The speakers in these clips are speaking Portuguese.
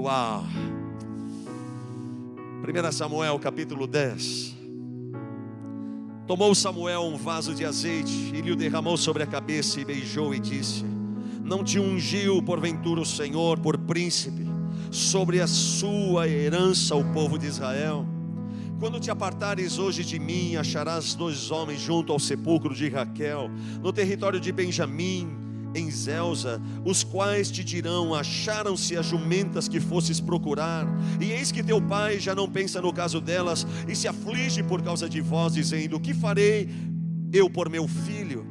Uau! 1 Samuel capítulo 10. Tomou Samuel um vaso de azeite e lhe o derramou sobre a cabeça e beijou e disse: não te ungiu porventura o Senhor por príncipe sobre a sua herança, o povo de Israel? Quando te apartares hoje de mim, acharás 2 homens junto ao sepulcro de Raquel, no território de Benjamim, em Zelza, os quais te dirão: acharam-se as jumentas que fostes procurar, e eis que teu pai já não pensa no caso delas, e se aflige por causa de vós, dizendo: que farei eu por meu filho?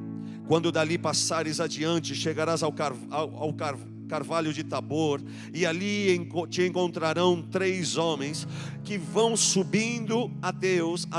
Quando dali passares adiante, chegarás ao carvalho de Tabor, e ali te encontrarão 3 homens que vão subindo a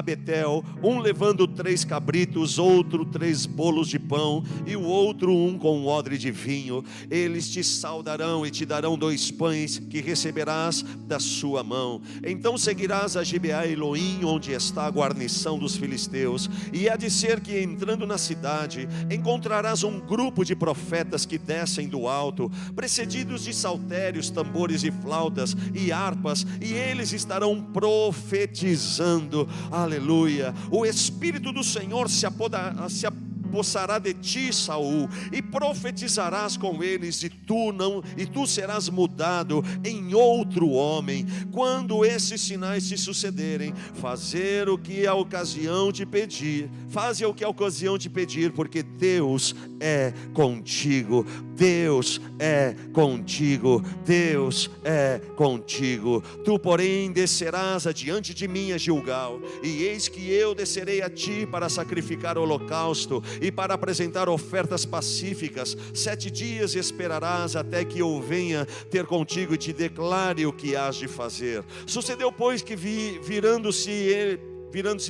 Betel, um levando 3 cabritos, outro 3 bolos de pão, e o outro com um odre de vinho. Eles te saudarão e te darão 2 pães que receberás da sua mão. Então seguirás a Gibeá Elohim, onde está a guarnição dos filisteus, e há de ser que entrando na cidade, encontrarás um grupo de profetas que descem do alto, precedidos de saltérios, tambores e flautas e harpas, e eles estarão profetizando. Aleluia. O Espírito do Senhor se apossará de ti, Saul, e profetizarás com eles, e tu serás mudado em outro homem. Quando esses sinais te sucederem, faze o que a ocasião te pedir, porque Deus é contigo. Deus é contigo. Deus é contigo. Tu, porém, descerás adiante de mim a Gilgal, e eis que eu descerei a ti para sacrificar holocausto e para apresentar ofertas pacíficas. 7 dias esperarás até que eu venha ter contigo e te declare o que hás de fazer. Sucedeu, pois, que virando-se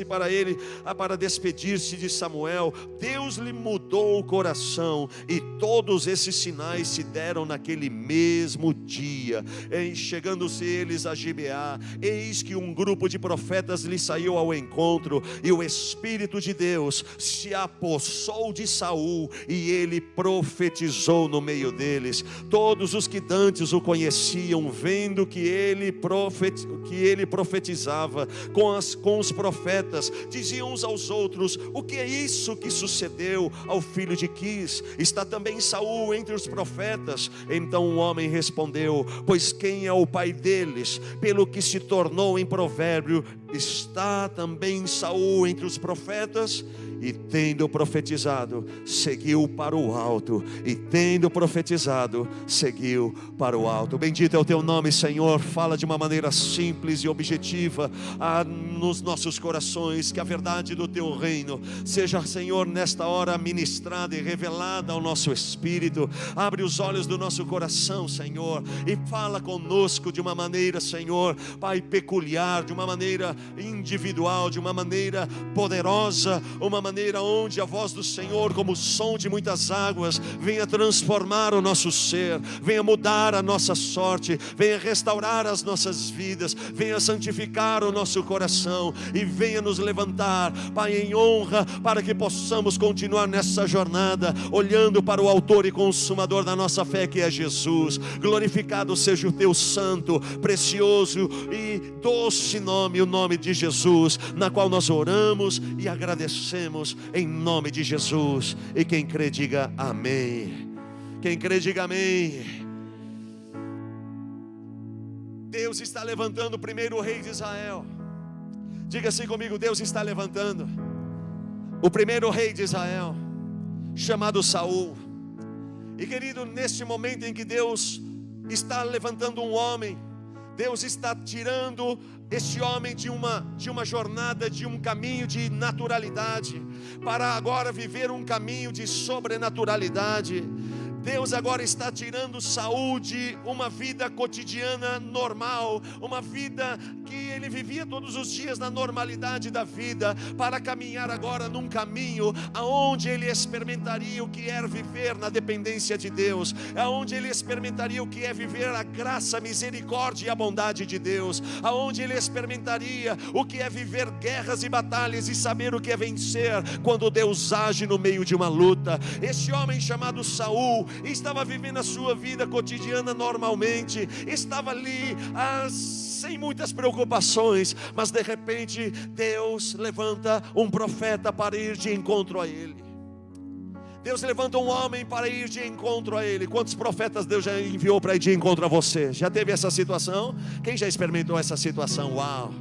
para ele, para despedir-se de Samuel, Deus lhe mudou o coração, e todos esses sinais se deram naquele mesmo dia. E chegando-se eles a Gibeá, eis que um grupo de profetas lhe saiu ao encontro, e o Espírito de Deus se apossou de Saul, e ele profetizou no meio deles. Todos os que dantes o conheciam, vendo que ele profetizava com os profetas, diziam uns aos outros: o que é isso que sucedeu ao filho de Quis? Está também Saul entre os profetas? Então um homem respondeu: pois quem é o pai deles? Pelo que se tornou em provérbio, está também Saul entre os profetas? E tendo profetizado, seguiu para o alto. E tendo profetizado, seguiu para o alto. Bendito é o teu nome, Senhor. Fala de uma maneira simples e objetiva nos nossos corações, que a verdade do teu reino seja, Senhor, nesta hora ministrada e revelada ao nosso espírito. Abre os olhos do nosso coração, Senhor, e fala conosco de uma maneira, Senhor, Pai, peculiar, de uma maneira individual, de uma maneira poderosa, uma maneira onde a voz do Senhor, como o som de muitas águas, venha transformar o nosso ser, venha mudar a nossa sorte, venha restaurar as nossas vidas, venha santificar o nosso coração e venha nos levantar, Pai, em honra, para que possamos continuar nessa jornada, olhando para o autor e consumador da nossa fé, que é Jesus. Glorificado seja o teu santo, precioso e doce nome, o nome de Jesus, na qual nós oramos e agradecemos em nome de Jesus. E quem crê diga amém. Quem crê diga amém. Deus está levantando o primeiro rei de Israel. Diga assim comigo: Deus está levantando o primeiro rei de Israel, chamado Saul. E querido, neste momento em que Deus está levantando um homem, Deus está tirando este homem de uma jornada, de um caminho de naturalidade, para agora viver um caminho de sobrenaturalidade. Deus agora está tirando Saul de uma vida cotidiana normal, uma vida que ele vivia todos os dias na normalidade da vida, para caminhar agora num caminho aonde ele experimentaria o que é viver na dependência de Deus, aonde ele experimentaria o que é viver a graça, a misericórdia e a bondade de Deus, aonde ele experimentaria o que é viver guerras e batalhas e saber o que é vencer quando Deus age no meio de uma luta. Este homem chamado Saul, e estava vivendo a sua vida cotidiana normalmente, estava ali sem muitas preocupações, mas de repente Deus levanta um profeta para ir de encontro a ele. Deus levanta um homem para ir de encontro a ele. Quantos profetas Deus já enviou para ir de encontro a você? Já teve essa situação? Quem já experimentou essa situação? Uau!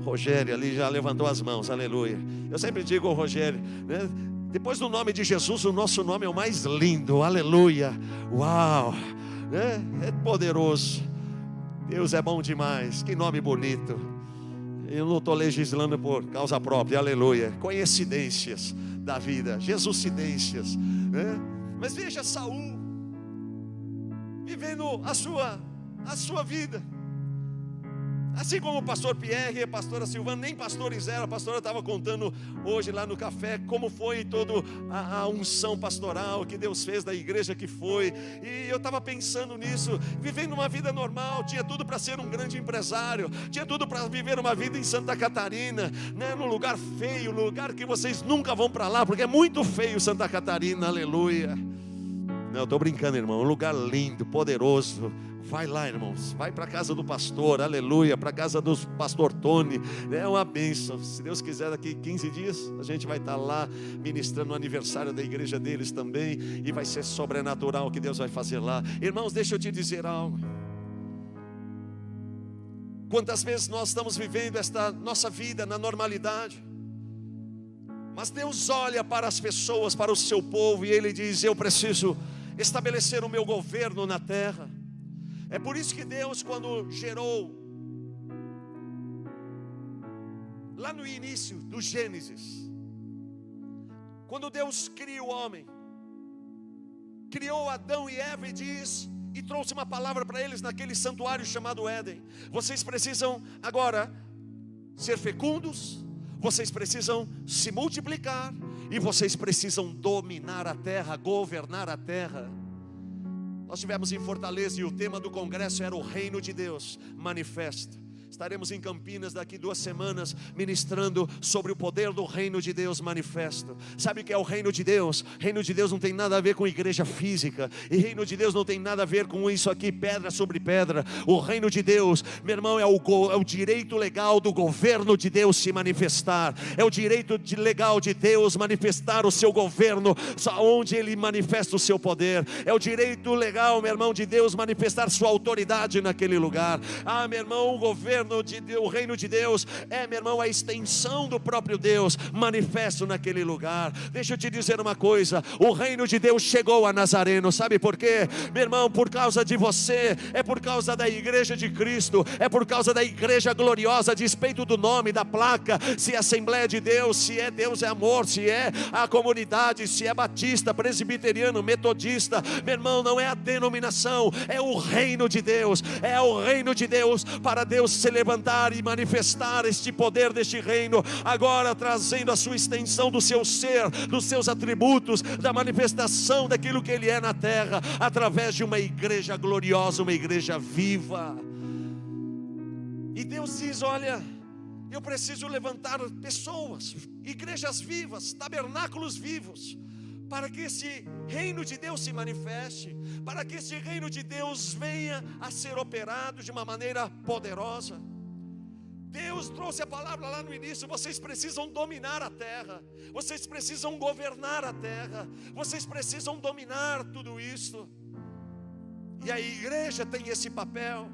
Rogério ali já levantou as mãos, aleluia. Eu sempre digo ao Rogério, né? Depois do nome de Jesus, o nosso nome é o mais lindo, aleluia. Uau! É poderoso. Deus é bom demais, que nome bonito. Eu não estou legislando por causa própria, aleluia. Coincidências da vida, Jesucidências, né? Mas veja Saul vivendo a sua vida, assim como o pastor Pierre e a pastora Silvana, nem pastores eram. A pastora estava contando hoje lá no café como foi toda a unção pastoral que Deus fez da igreja que foi. E eu estava pensando nisso, vivendo uma vida normal, tinha tudo para ser um grande empresário, tinha tudo para viver uma vida em Santa Catarina, né, num lugar feio, num lugar que vocês nunca vão para lá, porque é muito feio Santa Catarina, aleluia. Não, eu estou brincando, irmão, um lugar lindo, poderoso. Vai lá, irmãos, vai para a casa do pastor, aleluia, para a casa do pastor Tony, é uma bênção. Se Deus quiser, daqui 15 dias a gente vai estar lá ministrando o aniversário da igreja deles também, e vai ser sobrenatural o que Deus vai fazer lá. Irmãos, deixa eu te dizer algo. Quantas vezes nós estamos vivendo esta nossa vida na normalidade, mas Deus olha para as pessoas, para o seu povo, e Ele diz: eu preciso estabelecer o meu governo na terra. É por isso que Deus, quando gerou, lá no início do Gênesis, quando Deus cria o homem, criou Adão e Eva e trouxe uma palavra para eles naquele santuário chamado Éden: vocês precisam agora ser fecundos, vocês precisam se multiplicar, e vocês precisam dominar a terra, governar a terra. Nós estivemos em Fortaleza e o tema do congresso era o reino de Deus manifesto. Estaremos em Campinas daqui 2 semanas ministrando sobre o poder do reino de Deus manifesto. Sabe o que é o reino de Deus? Reino de Deus não tem nada a ver com igreja física, e reino de Deus não tem nada a ver com isso aqui, pedra sobre pedra. O reino de Deus, meu irmão, é o direito legal do governo de Deus se manifestar. É o direito legal de Deus manifestar o seu governo, só onde Ele manifesta o seu poder. É o direito legal, meu irmão, de Deus manifestar sua autoridade naquele lugar. Ah, meu irmão, o reino de Deus é, meu irmão, a extensão do próprio Deus manifesto naquele lugar. Deixa eu te dizer uma coisa: o reino de Deus chegou a Nazareno. Sabe por quê? Meu irmão, por causa de você, é por causa da igreja de Cristo, é por causa da igreja gloriosa, a despeito do nome, da placa, se é Assembleia de Deus, se é Deus é Amor, se é a comunidade, se é batista, presbiteriano, metodista. Meu irmão, não é a denominação, é o reino de Deus. É o reino de Deus, para Deus se levantar e manifestar este poder deste reino, agora trazendo a sua extensão do seu ser, dos seus atributos, da manifestação daquilo que Ele é na terra, através de uma igreja gloriosa, uma igreja viva. E Deus diz: olha, eu preciso levantar pessoas, igrejas vivas, tabernáculos vivos, para que esse reino de Deus se manifeste, para que esse reino de Deus venha a ser operado de uma maneira poderosa. Deus trouxe a palavra lá no início: vocês precisam dominar a terra, vocês precisam governar a terra, vocês precisam dominar tudo isso. E a igreja tem esse papel.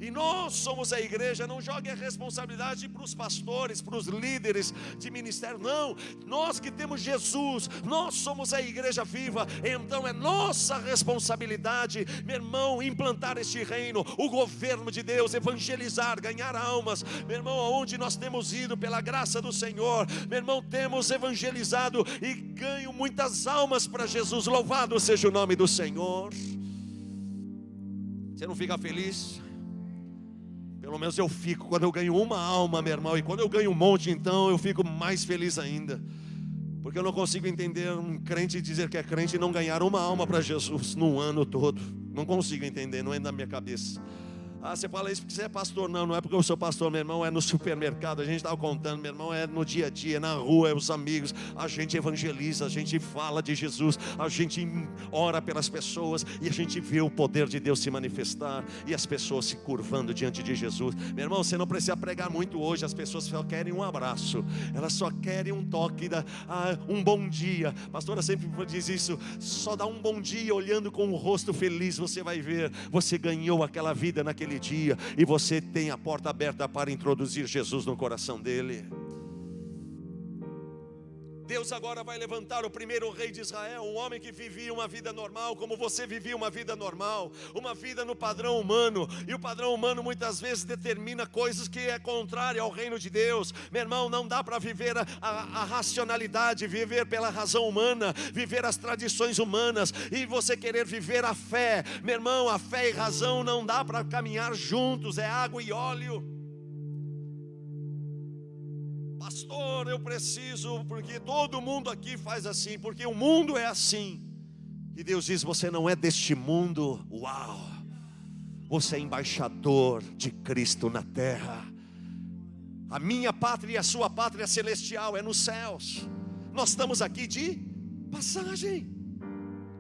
E nós somos a igreja. Não jogue a responsabilidade para os pastores, para os líderes de ministério. Não, nós que temos Jesus, nós somos a igreja viva. Então é nossa responsabilidade, meu irmão, implantar este reino, o governo de Deus, evangelizar, ganhar almas. Meu irmão, aonde nós temos ido pela graça do Senhor, meu irmão, temos evangelizado e ganho muitas almas para Jesus. Louvado seja o nome do Senhor. Você não fica feliz? Pelo menos eu fico quando eu ganho uma alma, meu irmão. E quando eu ganho um monte, então eu fico mais feliz ainda. Porque eu não consigo entender um crente dizer que é crente e não ganhar uma alma para Jesus num ano todo. Não consigo entender, não é na minha cabeça. Ah, você fala isso porque você é pastor. Não, não é porque eu sou pastor, meu irmão, é no supermercado. A gente estava contando, meu irmão, é no dia a dia, na rua, é os amigos. A gente evangeliza, a gente fala de Jesus, a gente ora pelas pessoas e a gente vê o poder de Deus se manifestar e as pessoas se curvando diante de Jesus. Meu irmão, você não precisa pregar muito hoje. As pessoas só querem um abraço, elas só querem um toque, um bom dia. A pastora sempre diz isso: só dá um bom dia olhando com o rosto feliz, você vai ver, você ganhou aquela vida naquele dia, e você tem a porta aberta para introduzir Jesus no coração dele. Deus agora vai levantar o primeiro rei de Israel, um homem que vivia uma vida normal, como você vivia uma vida normal, uma vida no padrão humano, e o padrão humano muitas vezes determina coisas que é contrário ao reino de Deus. Meu irmão, não dá para viver a racionalidade, viver pela razão humana, viver as tradições humanas, e você querer viver a fé. Meu irmão, a fé e razão não dá para caminhar juntos, é água e óleo. Pastor, eu preciso, porque todo mundo aqui faz assim, porque o mundo é assim. E Deus diz: você não é deste mundo. Uau! Você é embaixador de Cristo na terra. A minha pátria e a sua pátria celestial é nos céus. Nós estamos aqui de passagem,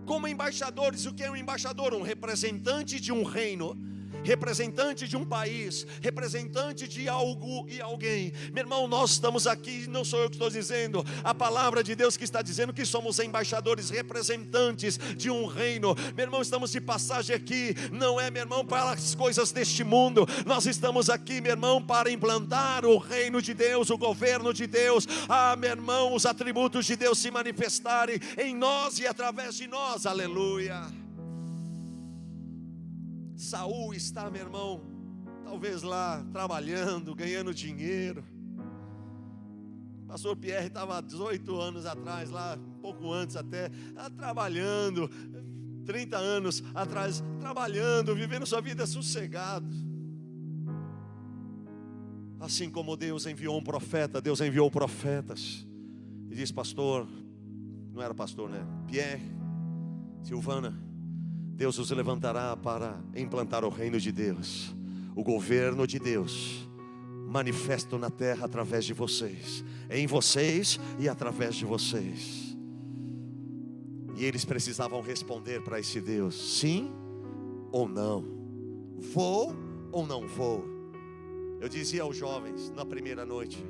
como embaixadores. O que é um embaixador? Um representante de um reino, representante de um país, representante de algo e alguém. Meu irmão, nós estamos aqui, não sou eu que estou dizendo, a palavra de Deus que está dizendo que somos embaixadores, representantes de um reino. Meu irmão, estamos de passagem aqui, não é, meu irmão, para as coisas deste mundo. Nós estamos aqui, meu irmão, para implantar o reino de Deus, o governo de Deus. Ah, meu irmão, os atributos de Deus se manifestarem em nós e através de nós. Aleluia. Saul está, meu irmão, talvez lá trabalhando, ganhando dinheiro. Pastor Pierre estava 18 anos atrás, lá um pouco antes até, trabalhando, 30 anos atrás, trabalhando, vivendo sua vida sossegado. Assim como Deus enviou um profeta, Deus enviou profetas. E diz: pastor, não era pastor, né? Pierre, Silvana, Deus os levantará para implantar o reino de Deus, o governo de Deus, manifesto na terra através de vocês, em vocês e através de vocês. E eles precisavam responder para esse Deus: sim ou não, vou ou não vou. Eu dizia aos jovens na primeira noite: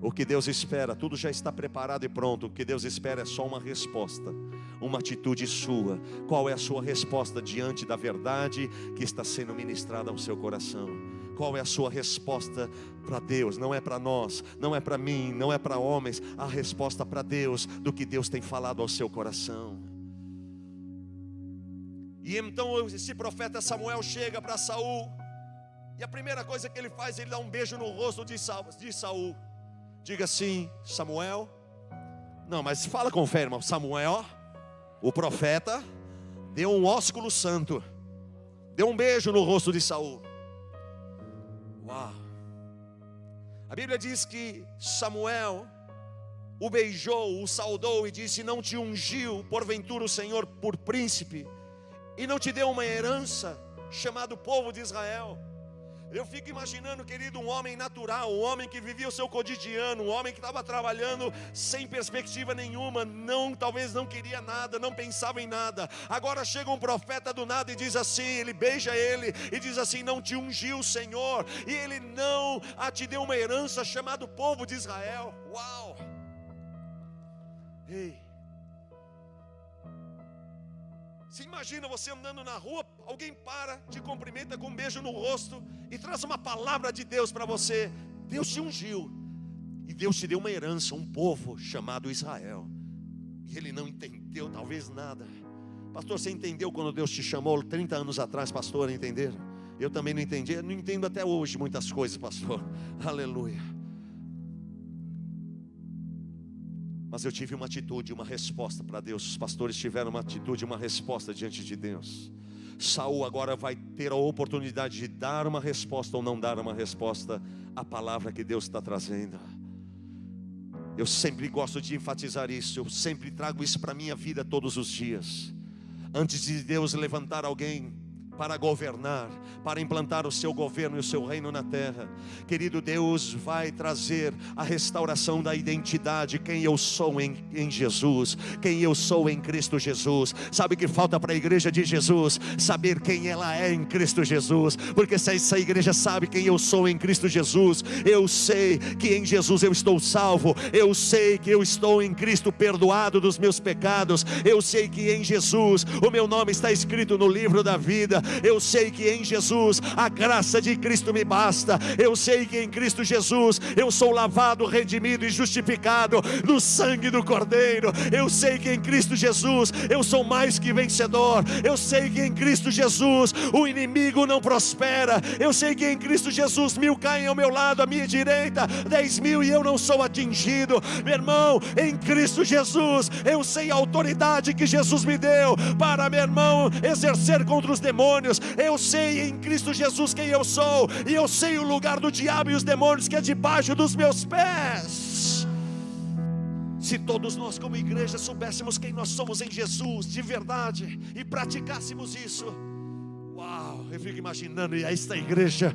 o que Deus espera, tudo já está preparado e pronto. O que Deus espera é só uma resposta, uma atitude sua. Qual é a sua resposta diante da verdade que está sendo ministrada ao seu coração? Qual é a sua resposta para Deus? Não é para nós, não é para mim, não é para homens. A resposta para Deus, do que Deus tem falado ao seu coração. E então esse profeta Samuel chega para Saul, e a primeira coisa que ele faz, ele dá um beijo no rosto de Saul. Diga assim: Samuel. Não, mas fala com fé, irmão. Samuel, o profeta, deu um ósculo santo, deu um beijo no rosto de Saul. Uau! A Bíblia diz que Samuel o beijou, o saudou e disse: não te ungiu porventura o Senhor por príncipe, e não te deu uma herança chamado povo de Israel? Eu fico imaginando, querido, um homem natural, um homem que vivia o seu cotidiano, um homem que estava trabalhando sem perspectiva nenhuma, talvez não queria nada, não pensava em nada. Agora chega um profeta do nada e diz assim, ele beija ele e diz assim: não te ungiu o Senhor, e ele não te deu uma herança chamada povo de Israel. Uau! Ei! Se imagina você andando na rua, alguém para, te cumprimenta com um beijo no rosto e traz uma palavra de Deus para você. Deus te ungiu e Deus te deu uma herança, um povo chamado Israel. E ele não entendeu talvez nada. Pastor, você entendeu quando Deus te chamou 30 anos atrás, pastor, entender? Eu também não entendi, eu não entendo até hoje muitas coisas, pastor. Aleluia. Mas eu tive uma atitude, uma resposta para Deus. Os pastores tiveram uma atitude, uma resposta diante de Deus. Saul agora vai ter a oportunidade de dar uma resposta ou não dar uma resposta à palavra que Deus está trazendo. Eu sempre gosto de enfatizar isso. Eu sempre trago isso para a minha vida todos os dias. Antes de Deus levantar alguém para governar, para implantar o seu governo e o seu reino na terra. Querido, Deus vai trazer a restauração da identidade, quem eu sou em Jesus, quem eu sou em Cristo Jesus. Sabe o que falta para a igreja de Jesus? Saber quem ela é em Cristo Jesus, porque se essa igreja sabe quem eu sou em Cristo Jesus, eu sei que em Jesus eu estou salvo, eu sei que eu estou em Cristo perdoado dos meus pecados, eu sei que em Jesus o meu nome está escrito no livro da vida, eu sei que em Jesus a graça de Cristo me basta, eu sei que em Cristo Jesus eu sou lavado, redimido e justificado no sangue do Cordeiro, eu sei que em Cristo Jesus eu sou mais que vencedor, eu sei que em Cristo Jesus o inimigo não prospera, eu sei que em Cristo Jesus 1000 caem ao meu lado, à minha direita, 10.000 e eu não sou atingido. Meu irmão, em Cristo Jesus eu sei a autoridade que Jesus me deu para, meu irmão, exercer contra os demônios. Eu sei em Cristo Jesus quem eu sou, e eu sei o lugar do diabo e os demônios que é debaixo dos meus pés. Se todos nós como igreja soubéssemos quem nós somos em Jesus de verdade e praticássemos isso, uau, eu fico imaginando, e esta igreja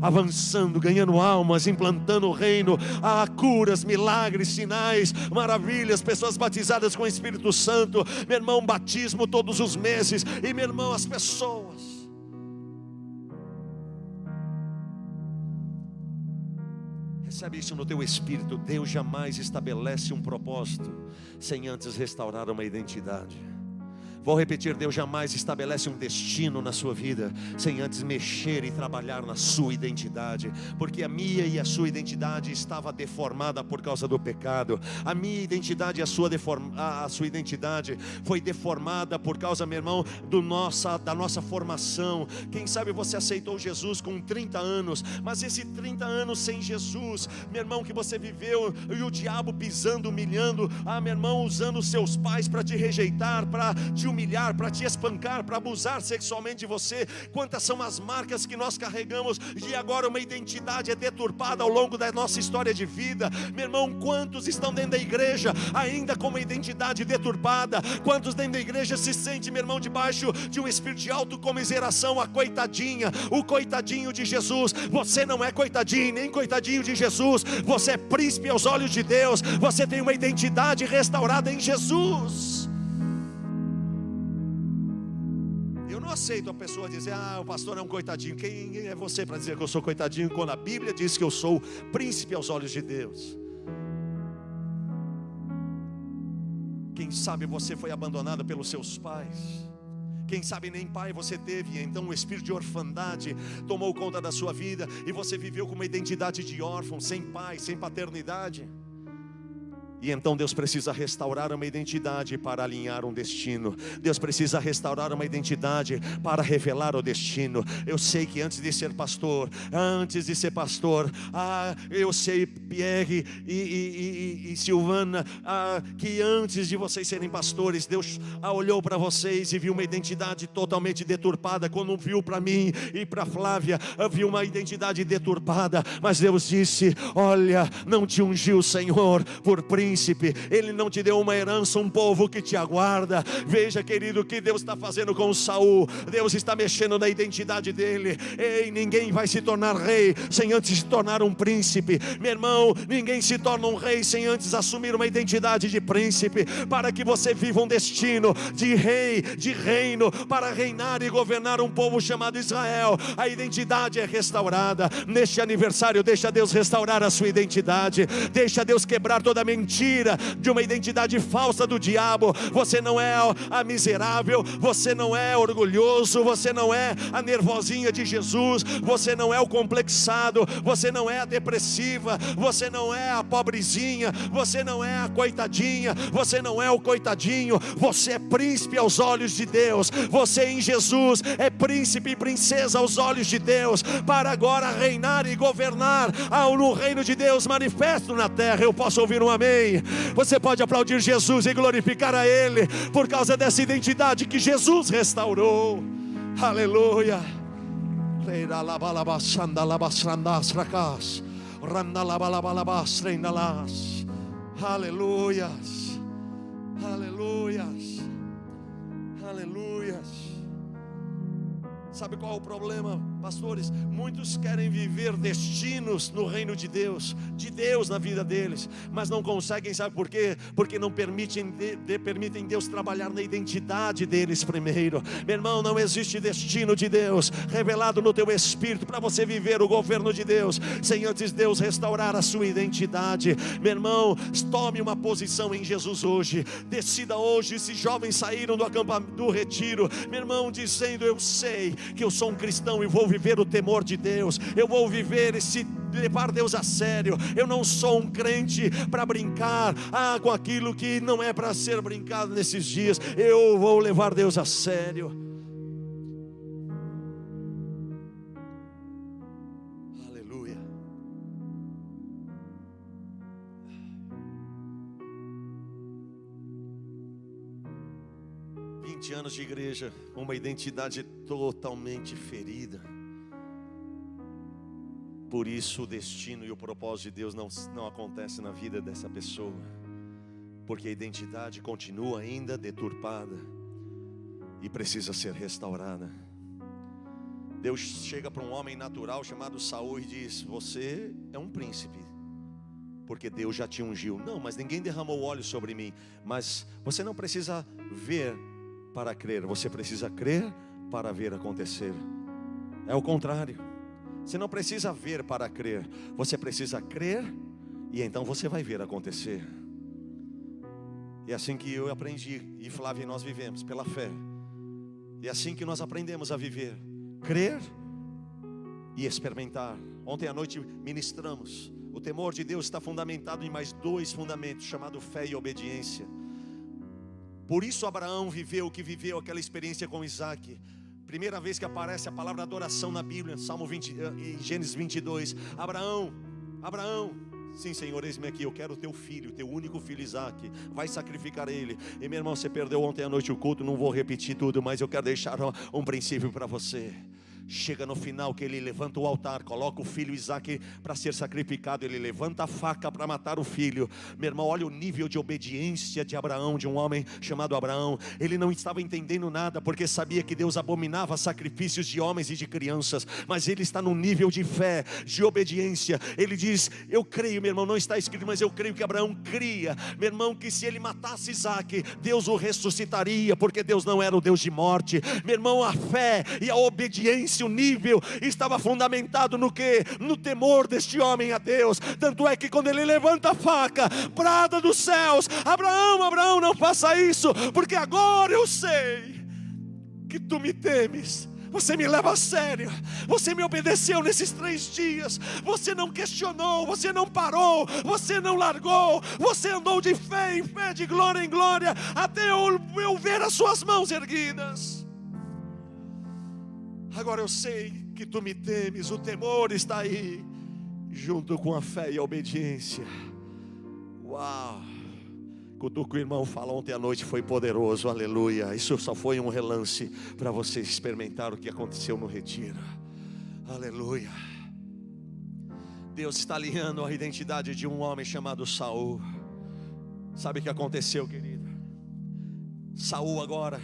avançando, ganhando almas, implantando o reino, há curas, milagres, sinais, maravilhas, pessoas batizadas com o Espírito Santo, meu irmão, batismo todos os meses, e meu irmão, as pessoas recebe isso no teu espírito. Deus jamais estabelece um propósito sem antes restaurar uma identidade. Vou repetir, Deus jamais estabelece um destino na sua vida sem antes mexer e trabalhar na sua identidade, porque a minha e a sua identidade estava deformada por causa do pecado. A minha identidade e a sua identidade foi deformada por causa, meu irmão, da nossa formação. Quem sabe você aceitou Jesus com 30 anos, mas esse 30 anos sem Jesus, meu irmão, que você viveu, e o diabo pisando, humilhando, meu irmão, usando os seus pais para te rejeitar, para te humilhar, para te espancar, para abusar sexualmente de você. Quantas são as marcas que nós carregamos, e agora uma identidade é deturpada ao longo da nossa história de vida. Meu irmão, quantos estão dentro da igreja ainda com uma identidade deturpada? Quantos dentro da igreja se sente, meu irmão, debaixo de um espírito de autocomiseração, a coitadinha, o coitadinho de Jesus? Você não é coitadinho, nem coitadinho de Jesus, você é príncipe aos olhos de Deus, você tem uma identidade restaurada em Jesus. Eu não aceito a pessoa dizer, o pastor é um coitadinho. Quem é você para dizer que eu sou coitadinho, quando a Bíblia diz que eu sou príncipe aos olhos de Deus? Quem sabe você foi abandonada pelos seus pais, quem sabe nem pai você teve, e então o espírito de orfandade tomou conta da sua vida, e você viveu com uma identidade de órfão, sem pai, sem paternidade. E então Deus precisa restaurar uma identidade para alinhar um destino. Deus precisa restaurar uma identidade para revelar o destino. Eu sei que antes de ser pastor, eu sei, Pierre e Silvana, que antes de vocês serem pastores, Deus olhou para vocês e viu uma identidade totalmente deturpada. Quando viu para mim e para Flávia, viu uma identidade deturpada. Mas Deus disse, olha, não te ungiu o Senhor por príncipe, Ele não te deu uma herança, um povo que te aguarda. Veja, querido, o que Deus está fazendo com Saul. Deus está mexendo na identidade dele. Ei, ninguém vai se tornar rei sem antes se tornar um príncipe. Meu irmão, ninguém se torna um rei sem antes assumir uma identidade de príncipe, para que você viva um destino de rei, de reino, para reinar e governar um povo chamado Israel. A identidade é restaurada. Neste aniversário, deixa Deus restaurar a sua identidade. Deixa Deus quebrar toda a mentira de uma identidade falsa do diabo. Você não é a miserável, você não é orgulhoso, você não é a nervosinha de Jesus, você não é o complexado, você não é a depressiva, você não é a pobrezinha, você não é a coitadinha, você não é o coitadinho. Você é príncipe aos olhos de Deus. Você em Jesus é príncipe e princesa aos olhos de Deus, para agora reinar e governar no reino de Deus manifesto na terra. Eu posso ouvir um amém? Você pode aplaudir Jesus e glorificar a Ele por causa dessa identidade que Jesus restaurou. Aleluia. Aleluias. Aleluias. Aleluias. Sabe qual é o problema, pastores? Muitos querem viver destinos no reino de Deus na vida deles, mas não conseguem, sabe por quê? Porque não permitem Deus trabalhar na identidade deles primeiro. Meu irmão, não existe destino de Deus revelado no teu espírito para você viver o governo de Deus, sem antes Deus restaurar a sua identidade. Meu irmão, tome uma posição em Jesus hoje, decida hoje. Esses jovens saíram do acampamento, do retiro, meu irmão, dizendo: eu sei que eu sou um cristão e vou viver o temor de Deus, eu vou viver levar Deus a sério. Eu não sou um crente para brincar com aquilo que não é para ser brincado nesses dias. Eu vou levar Deus a sério. Aleluia. 20 anos de igreja, uma identidade totalmente ferida. Por isso o destino e o propósito de Deus não acontece na vida dessa pessoa, porque a identidade continua ainda deturpada e precisa ser restaurada. Deus chega para um homem natural chamado Saul e diz: você é um príncipe, porque Deus já te ungiu. Não, mas ninguém derramou óleo sobre mim. Mas você não precisa ver para crer, você precisa crer para ver acontecer. É o contrário. Você não precisa ver para crer, você precisa crer e então você vai ver acontecer. E é assim que eu aprendi, e Flávia e nós vivemos, pela fé. E é assim que nós aprendemos a viver: crer e experimentar. Ontem à noite ministramos: o temor de Deus está fundamentado em mais 2 fundamentos, chamado fé e obediência. Por isso Abraão viveu o que viveu, aquela experiência com Isaac. Primeira vez que aparece a palavra adoração na Bíblia, Salmo 20, em Gênesis 22. Abraão, sim, Senhor, eis-me aqui, eu quero o teu filho, teu único filho Isaac, vai sacrificar ele. E meu irmão, você perdeu ontem à noite o culto, não vou repetir tudo, mas eu quero deixar um princípio para você. Chega no final que ele levanta o altar, coloca o filho Isaac para ser sacrificado, ele levanta a faca para matar o filho. Meu irmão, olha o nível de obediência de Abraão, de um homem chamado Abraão. Ele não estava entendendo nada, porque sabia que Deus abominava sacrifícios de homens e de crianças, mas ele está num nível de fé, de obediência. Ele diz: eu creio, meu irmão, não está escrito, mas eu creio que Abraão cria, meu irmão, que se ele matasse Isaac, Deus o ressuscitaria, porque Deus não era o Deus de morte. Meu irmão, a fé e a obediência, o nível estava fundamentado no que? No temor deste homem a Deus. Tanto é que quando ele levanta a faca, brada dos céus: Abraão, Abraão, não faça isso, porque agora eu sei que tu me temes. Você me leva a sério, você me obedeceu nesses 3 dias, você não questionou, você não parou, você não largou, você andou de fé em fé, de glória em glória, até eu ver as suas mãos erguidas. Agora eu sei que tu me temes. O temor está aí, junto com a fé e a obediência. Uau! O que o irmão falou ontem à noite foi poderoso, aleluia. Isso só foi um relance para você experimentar o que aconteceu no retiro. Aleluia. Deus está alinhando a identidade de um homem chamado Saul. Sabe o que aconteceu, querido? Saul agora,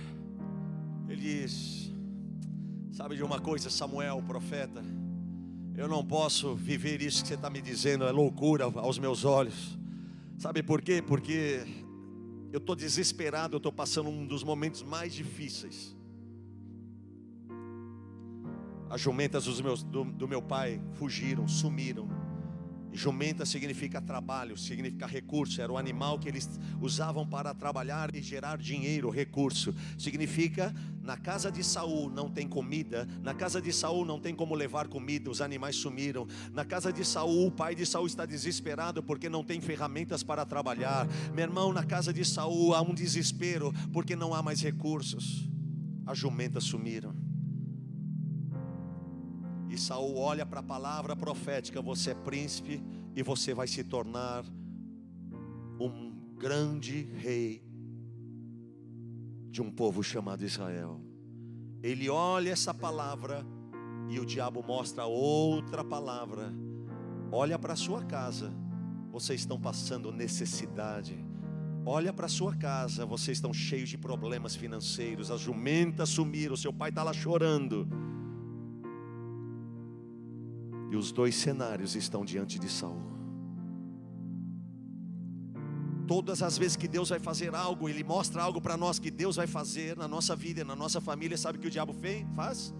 ele diz: sabe de uma coisa, Samuel, profeta, eu não posso viver isso que você está me dizendo, é loucura aos meus olhos. Sabe por quê? Porque eu estou desesperado, eu estou passando um dos momentos mais difíceis. As jumentas do meu pai fugiram, sumiram. E jumenta significa trabalho, significa recurso. Era o animal que eles usavam para trabalhar e gerar dinheiro, recurso. Significa: na casa de Saul não tem comida, na casa de Saul não tem como levar comida, os animais sumiram. Na casa de Saul, o pai de Saul está desesperado porque não tem ferramentas para trabalhar. Meu irmão, na casa de Saul há um desespero porque não há mais recursos. As jumentas sumiram. E Saul olha para a palavra profética: você é príncipe e você vai se tornar um grande rei de um povo chamado Israel. Ele olha essa palavra e o diabo mostra outra palavra: olha para a sua casa, vocês estão passando necessidade. Olha para a sua casa, vocês estão cheios de problemas financeiros. As jumentas sumiram, seu pai está lá chorando. E os dois cenários estão diante de Saul. Todas as vezes que Deus vai fazer algo, Ele mostra algo para nós que Deus vai fazer na nossa vida, na nossa família. Sabe o que o diabo faz?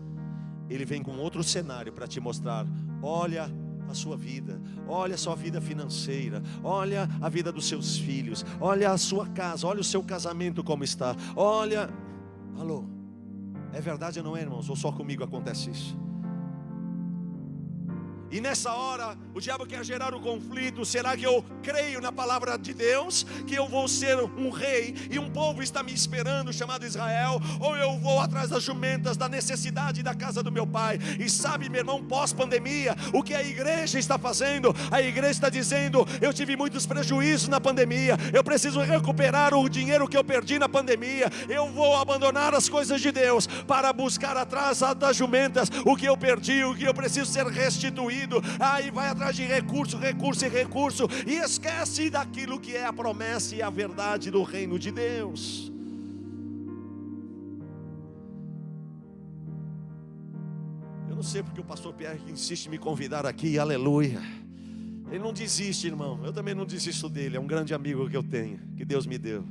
Ele vem com outro cenário para te mostrar. Olha a sua vida, olha a sua vida financeira, olha a vida dos seus filhos, olha a sua casa, olha o seu casamento como está. Olha, alô, é verdade ou não é, irmãos? Ou só comigo acontece isso? E nessa hora, o diabo quer gerar um conflito. Será que eu creio na palavra de Deus, que eu vou ser um rei, e um povo está me esperando, chamado Israel? Ou eu vou atrás das jumentas, da necessidade da casa do meu pai? E sabe, meu irmão, pós-pandemia, o que a igreja está fazendo? A igreja está dizendo: eu tive muitos prejuízos na pandemia, eu preciso recuperar o dinheiro que eu perdi na pandemia. Eu vou abandonar as coisas de Deus para buscar atrás das jumentas o que eu perdi, o que eu preciso ser restituído. Aí vai atrás de recurso, e esquece daquilo que é a promessa e a verdade do reino de Deus. Eu não sei porque o pastor Pierre insiste em me convidar aqui, aleluia. Ele não desiste, irmão. Eu também não desisto dele. É um grande amigo que eu tenho, que Deus me deu.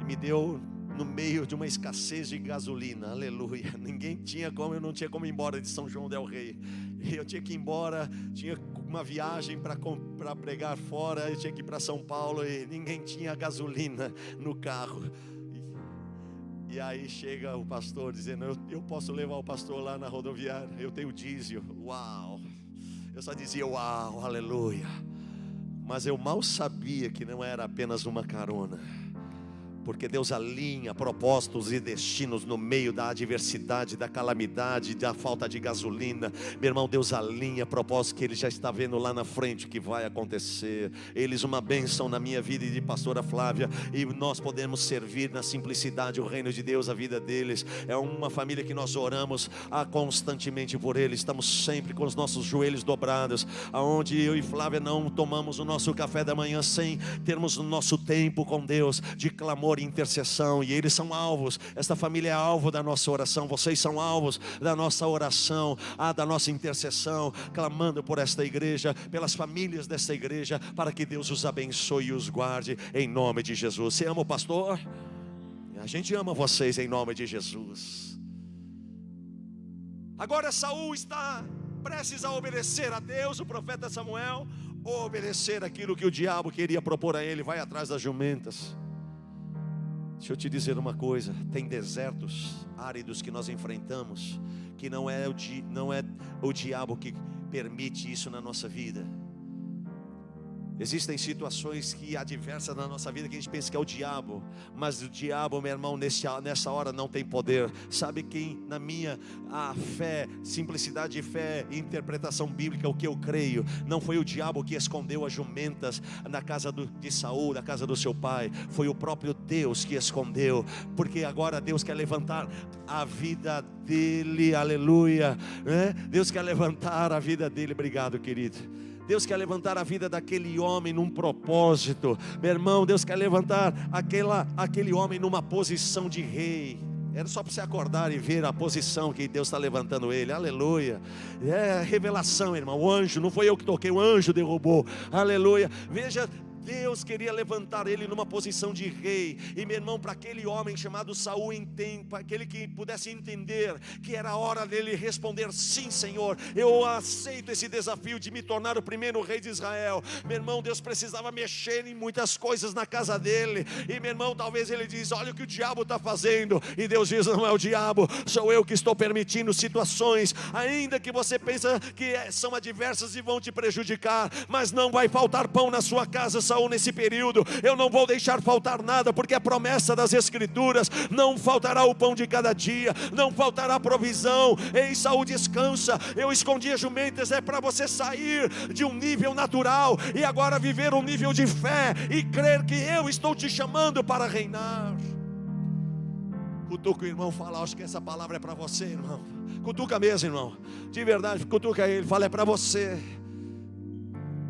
E me deu no meio de uma escassez de gasolina, aleluia. Ninguém tinha como, eu não tinha como ir embora de São João del Rei. Eu tinha que ir embora, tinha uma viagem para pregar fora, eu tinha que ir para São Paulo e ninguém tinha gasolina no carro. E aí chega o pastor dizendo: eu posso levar o pastor lá na rodoviária, eu tenho diesel. Uau! Eu só dizia uau, aleluia. Mas eu mal sabia que não era apenas uma carona, porque Deus alinha propósitos e destinos no meio da adversidade, da calamidade, da falta de gasolina. Meu irmão, Deus alinha propósitos que Ele já está vendo lá na frente o que vai acontecer. Eles uma bênção na minha vida e de pastora Flávia, e nós podemos servir na simplicidade o reino de Deus, a vida deles. É uma família que nós oramos constantemente por eles. Estamos sempre com os nossos joelhos dobrados, aonde eu e Flávia não tomamos o nosso café da manhã sem termos o nosso tempo com Deus de clamor e intercessão. E eles são alvos, esta família é alvo da nossa oração. Vocês são alvos da nossa oração, da nossa intercessão, clamando por esta igreja, pelas famílias desta igreja, para que Deus os abençoe e os guarde em nome de Jesus. Você ama o pastor? A gente ama vocês em nome de Jesus. Agora Saul está prestes a obedecer a Deus, o profeta Samuel, ou obedecer aquilo que o diabo queria propor a ele. Vai atrás das jumentas. Deixa eu te dizer uma coisa: tem desertos áridos que nós enfrentamos, que não é o diabo que permite isso na nossa vida. Existem situações que adversas na nossa vida que a gente pensa que é o diabo, mas o diabo, meu irmão, nessa hora não tem poder. Sabe quem, na minha fé, simplicidade de fé e interpretação bíblica, o que eu creio, não foi o diabo que escondeu as jumentas na casa de Saul, na casa do seu pai. Foi o próprio Deus que escondeu, porque agora Deus quer levantar a vida dele, aleluia, né? Deus quer levantar a vida dele. Obrigado, querido. Deus quer levantar a vida daquele homem num propósito. Meu irmão, Deus quer levantar aquele homem numa posição de rei. Era só para você acordar e ver a posição que Deus está levantando ele, aleluia. É revelação, irmão. O anjo, não foi eu que toquei, o anjo derrubou, aleluia. Veja, Deus queria levantar ele numa posição de rei. E meu irmão, para aquele homem chamado Saul, para aquele que pudesse entender que era a hora dele responder: sim, Senhor, eu aceito esse desafio de me tornar o primeiro rei de Israel. Meu irmão, Deus precisava mexer em muitas coisas na casa dele. E meu irmão, talvez ele diz: olha o que o diabo está fazendo. E Deus diz: não é o diabo, sou eu que estou permitindo situações, ainda que você pensa que são adversas e vão te prejudicar, mas não vai faltar pão na sua casa, Saul. Nesse período eu não vou deixar faltar nada, porque a promessa das escrituras: não faltará o pão de cada dia, não faltará provisão. Ei, Saul, descansa. Eu escondi as jumentas, é para você sair de um nível natural e agora viver um nível de fé e crer que eu estou te chamando para reinar. Cutuca o irmão, fala: acho que essa palavra é para você, irmão. Cutuca mesmo, irmão, de verdade, cutuca ele, fala: é para você.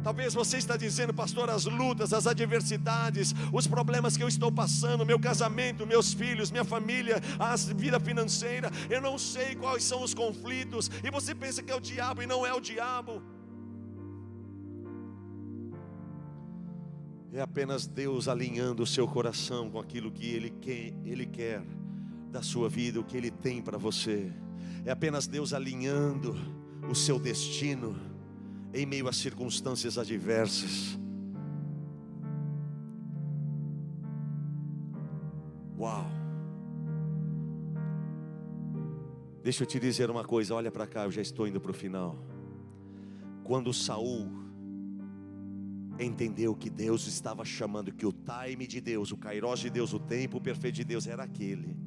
Talvez você está dizendo: pastor, as lutas, as adversidades, os problemas que eu estou passando, meu casamento, meus filhos, minha família, a vida financeira, eu não sei quais são os conflitos, e você pensa que é o diabo, e não é o diabo. É apenas Deus alinhando o seu coração com aquilo que Ele quer da sua vida, o que Ele tem para você. É apenas Deus alinhando o seu destino em meio a circunstâncias adversas. Uau! Deixa eu te dizer uma coisa, olha para cá, eu já estou indo para o final. Quando Saul entendeu que Deus estava chamando, que o time de Deus, o kairos de Deus, o tempo perfeito de Deus era aquele.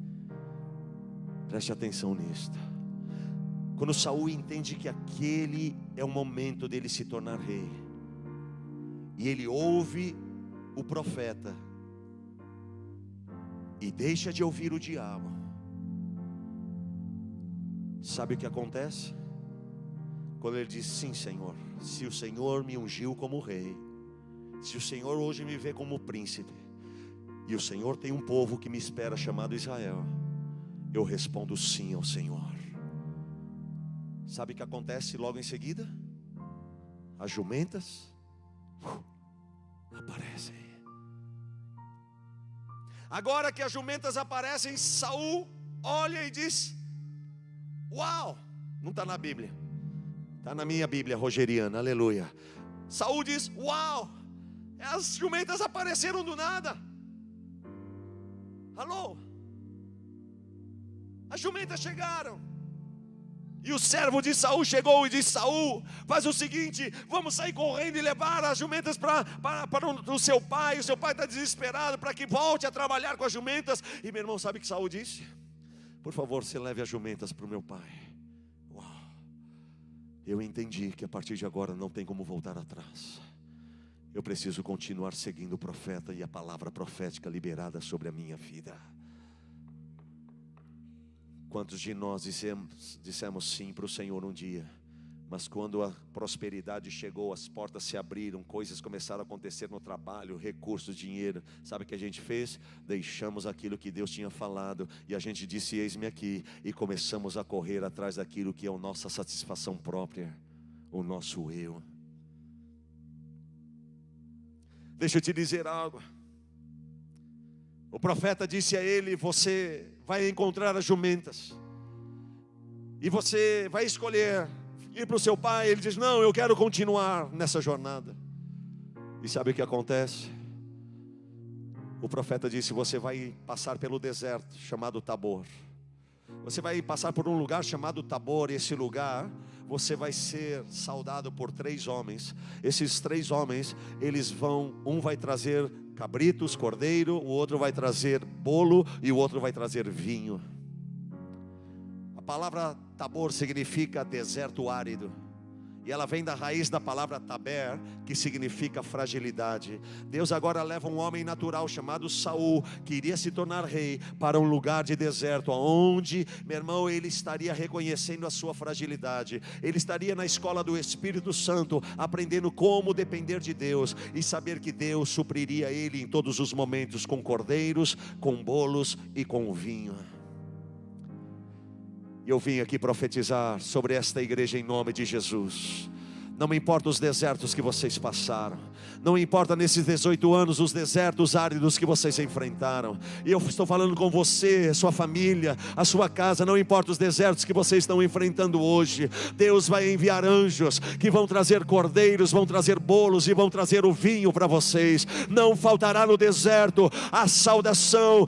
Preste atenção nisto. Quando Saul entende que aquele é o momento dele se tornar rei, e ele ouve o profeta e deixa de ouvir o diabo, sabe o que acontece? Quando ele diz: sim, Senhor, se o Senhor me ungiu como rei, se o Senhor hoje me vê como príncipe, e o Senhor tem um povo que me espera chamado Israel, eu respondo sim ao Senhor. Sabe o que acontece logo em seguida? As jumentas aparecem. Agora que as jumentas aparecem, Saul olha e diz: uau! Não está na Bíblia, está na minha Bíblia rogeriana, aleluia. Saul diz: uau! As jumentas apareceram do nada. Alô? As jumentas chegaram. E o servo de Saul chegou e disse: Saul, faz o seguinte, vamos sair correndo e levar as jumentas para o seu pai. O seu pai está desesperado para que volte a trabalhar com as jumentas. E meu irmão, sabe o que Saul disse? Por favor, você leve as jumentas para o meu pai. Uau! Eu entendi que a partir de agora não tem como voltar atrás. Eu preciso continuar seguindo o profeta e a palavra profética liberada sobre a minha vida. Quantos de nós dissemos sim para o Senhor um dia, mas quando a prosperidade chegou, as portas se abriram, coisas começaram a acontecer no trabalho, recursos, dinheiro, sabe o que a gente fez? Deixamos aquilo que Deus tinha falado, e a gente disse: eis-me aqui, e começamos a correr atrás daquilo que é a nossa satisfação própria, o nosso eu. Deixa eu te dizer algo. O profeta disse a ele: você vai encontrar as jumentas, e você vai escolher ir para o seu pai. Ele diz: não, eu quero continuar nessa jornada. E sabe o que acontece? O profeta disse: você vai passar pelo deserto chamado Tabor. Você vai passar por um lugar chamado Tabor. E esse lugar você vai ser saudado por 3 homens. Esses 3 homens, um vai trazer cabritos, cordeiro, o outro vai trazer bolo e o outro vai trazer vinho. A palavra Tabor significa deserto árido, e ela vem da raiz da palavra taber, que significa fragilidade. Deus agora leva um homem natural chamado Saul, que iria se tornar rei, para um lugar de deserto, onde, meu irmão, ele estaria reconhecendo a sua fragilidade. Ele estaria na escola do Espírito Santo, aprendendo como depender de Deus, e saber que Deus supriria ele em todos os momentos, com cordeiros, com bolos e com vinho. Eu vim aqui profetizar sobre esta igreja em nome de Jesus. Não me importa os desertos que vocês passaram, não importa nesses 18 anos os desertos áridos que vocês enfrentaram. E eu estou falando com você, sua família, a sua casa. Não importa os desertos que vocês estão enfrentando hoje, Deus vai enviar anjos que vão trazer cordeiros, vão trazer bolos e vão trazer o vinho para vocês. Não faltará no deserto a saudação,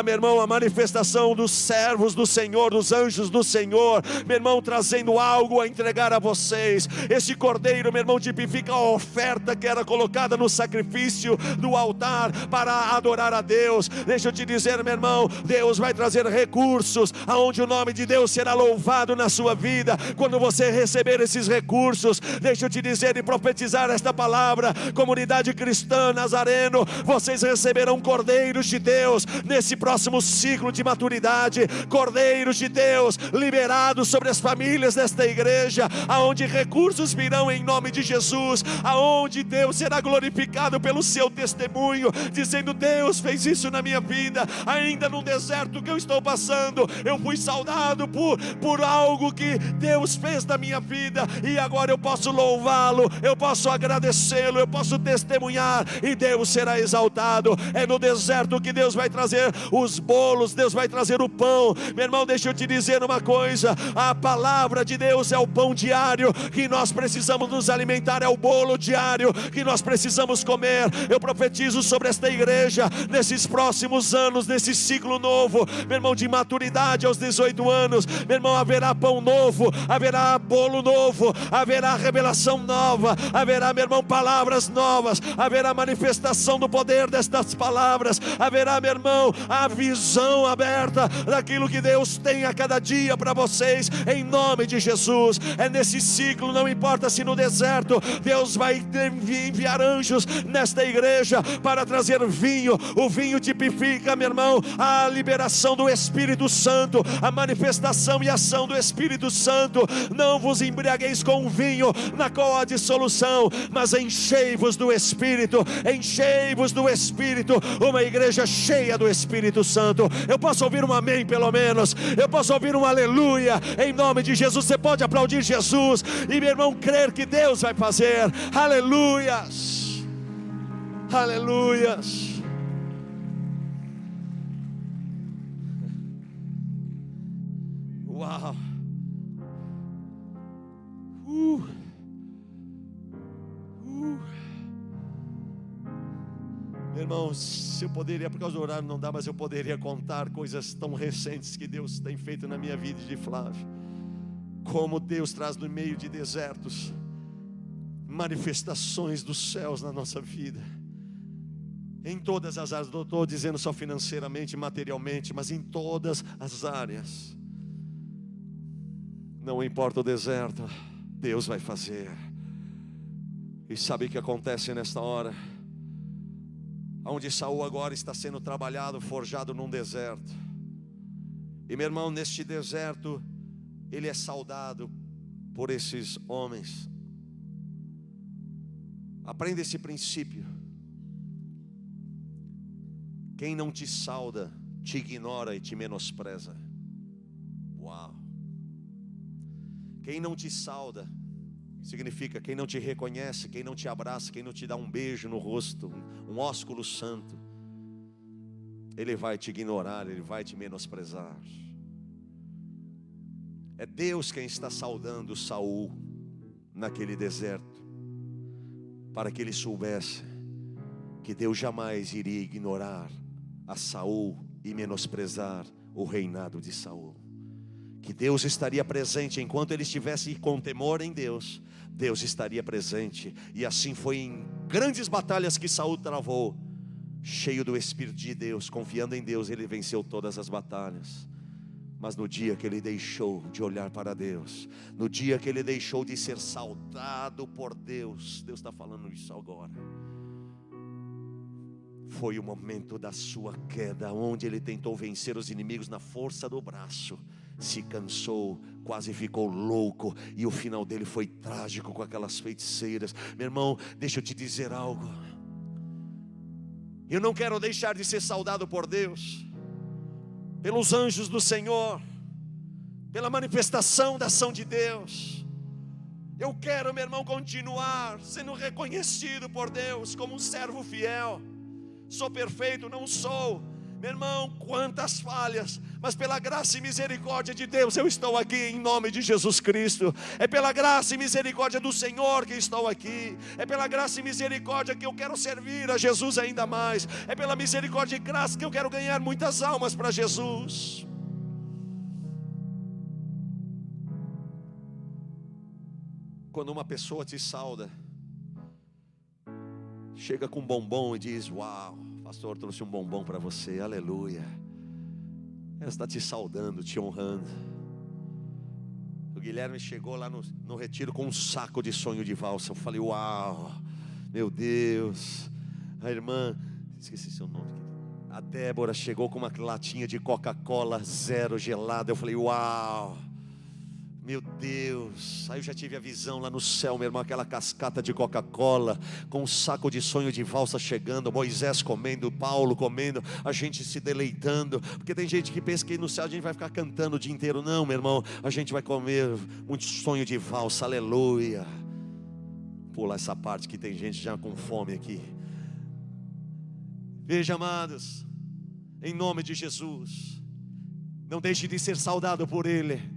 meu irmão, a manifestação dos servos do Senhor, dos anjos do Senhor, meu irmão, trazendo algo a entregar a vocês. Esse cordeiro, meu irmão, tipifica a oferta que era colocada no sacrifício do altar para adorar a Deus. Deixa eu te dizer, meu irmão, Deus vai trazer recursos aonde o nome de Deus será louvado na sua vida. Quando você receber esses recursos, deixa eu te dizer e profetizar esta palavra: comunidade cristã Nazareno, vocês receberão cordeiros de Deus nesse próximo ciclo de maturidade. Cordeiros de Deus liberados sobre as famílias desta igreja, aonde recursos virão coração em nome de Jesus, aonde Deus será glorificado pelo seu testemunho, dizendo: Deus fez isso na minha vida, ainda no deserto que eu estou passando, eu fui saudado por algo que Deus fez na minha vida, e agora eu posso louvá-lo, eu posso agradecê-lo, eu posso testemunhar, e Deus será exaltado. É no deserto que Deus vai trazer os bolos, Deus vai trazer o pão. Meu irmão, deixa eu te dizer uma coisa: a palavra de Deus é o pão diário que nós precisamos nos alimentar, é o bolo diário que nós precisamos comer. Eu profetizo sobre esta igreja, nesses próximos anos, nesse ciclo novo, meu irmão, de maturidade aos 18 anos, meu irmão, haverá pão novo, haverá bolo novo, haverá revelação nova, haverá, meu irmão, palavras novas, haverá manifestação do poder destas palavras, haverá, meu irmão, a visão aberta daquilo que Deus tem a cada dia para vocês, em nome de Jesus. É nesse ciclo, não importa se no deserto, Deus vai enviar anjos nesta igreja para trazer vinho. O vinho tipifica, meu irmão, a liberação do Espírito Santo, a manifestação e ação do Espírito Santo. Não vos embriagueis com vinho, na qual há dissolução, mas enchei-vos do Espírito, enchei-vos do Espírito. Uma igreja cheia do Espírito Santo. Eu posso ouvir um amém pelo menos, eu posso ouvir um aleluia, em nome de Jesus. Você pode aplaudir Jesus e, meu irmão, crer que Deus vai fazer. Aleluias, aleluias. Uau. Meu irmão, se eu poderia, por causa do horário não dá, mas eu poderia contar coisas tão recentes que Deus tem feito na minha vida de Flávio. Como Deus traz no meio de desertos manifestações dos céus na nossa vida, em todas as áreas. Não estou dizendo só financeiramente, materialmente, mas em todas as áreas. Não importa o deserto, Deus vai fazer. E sabe o que acontece nesta hora? Onde Saul agora está sendo trabalhado, forjado num deserto. E, meu irmão, neste deserto ele é saudado por esses homens. Aprenda esse princípio: quem não te sauda, te ignora e te menospreza. Uau! Quem não te sauda significa quem não te reconhece, quem não te abraça, quem não te dá um beijo no rosto, um ósculo santo, ele vai te ignorar, ele vai te menosprezar. É Deus quem está saudando Saul naquele deserto, para que ele soubesse que Deus jamais iria ignorar a Saul e menosprezar o reinado de Saul. Que Deus estaria presente enquanto ele estivesse com temor em Deus. Deus estaria presente. E assim foi em grandes batalhas que Saul travou, cheio do Espírito de Deus, confiando em Deus, ele venceu todas as batalhas. Mas no dia que ele deixou de olhar para Deus, no dia que ele deixou de ser saudado por Deus, Deus está falando isso agora, foi o momento da sua queda, onde ele tentou vencer os inimigos na força do braço, se cansou, quase ficou louco, e o final dele foi trágico com aquelas feiticeiras. Meu irmão, deixa eu te dizer algo: eu não quero deixar de ser saudado por Deus, pelos anjos do Senhor, pela manifestação da ação de Deus. Eu quero, meu irmão, continuar sendo reconhecido por Deus como um servo fiel. Sou perfeito? Não sou. Meu irmão, quantas falhas, mas pela graça e misericórdia de Deus eu estou aqui em nome de Jesus Cristo. É pela graça e misericórdia do Senhor que estou aqui. É pela graça e misericórdia que eu quero servir a Jesus ainda mais. É pela misericórdia e graça que eu quero ganhar muitas almas para Jesus. Quando uma pessoa te sauda, chega com um bombom e diz: uau, pastor, trouxe um bombom para você, aleluia. Ela está te saudando, te honrando. O Guilherme chegou lá no retiro com um saco de sonho de valsa. Eu falei: uau, meu Deus. A irmã, esqueci seu nome, a Débora, chegou com uma latinha de Coca-Cola zero gelada. Eu falei: uau, Meu Deus, aí eu já tive a visão lá no céu, meu irmão, aquela cascata de Coca-Cola, com um saco de sonho de valsa chegando, Moisés comendo, Paulo comendo, a gente se deleitando, porque tem gente que pensa que no céu a gente vai ficar cantando o dia inteiro. Não, meu irmão, a gente vai comer muito sonho de valsa, aleluia. Pula essa parte que tem gente já com fome aqui. Veja, amados, em nome de Jesus, não deixe de ser saudado por Ele.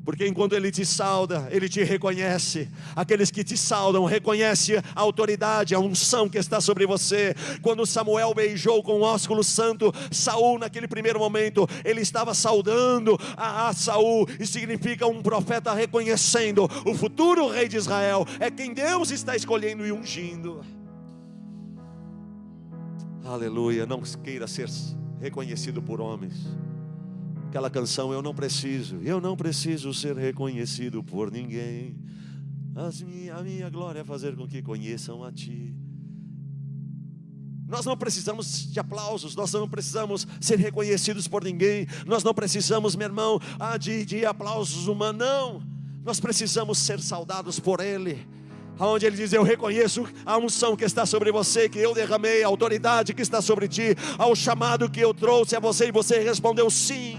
Porque enquanto Ele te sauda, Ele te reconhece. Aqueles que te saudam reconhecem a autoridade, a unção que está sobre você. Quando Samuel beijou com o ósculo santo Saul, naquele primeiro momento, ele estava saudando a Saul. E significa um profeta reconhecendo o futuro rei de Israel. É quem Deus está escolhendo e ungindo. Aleluia. Não queira ser reconhecido por homens. Aquela canção, eu não preciso ser reconhecido por ninguém. A minha glória é fazer com que conheçam a Ti. Nós não precisamos de aplausos, nós não precisamos ser reconhecidos por ninguém. Nós não precisamos, meu irmão, de aplausos humanos, não. Nós precisamos ser saudados por Ele. Onde Ele diz, eu reconheço a unção que está sobre você, que eu derramei, a autoridade que está sobre ti, ao chamado que eu trouxe a você, e você respondeu sim.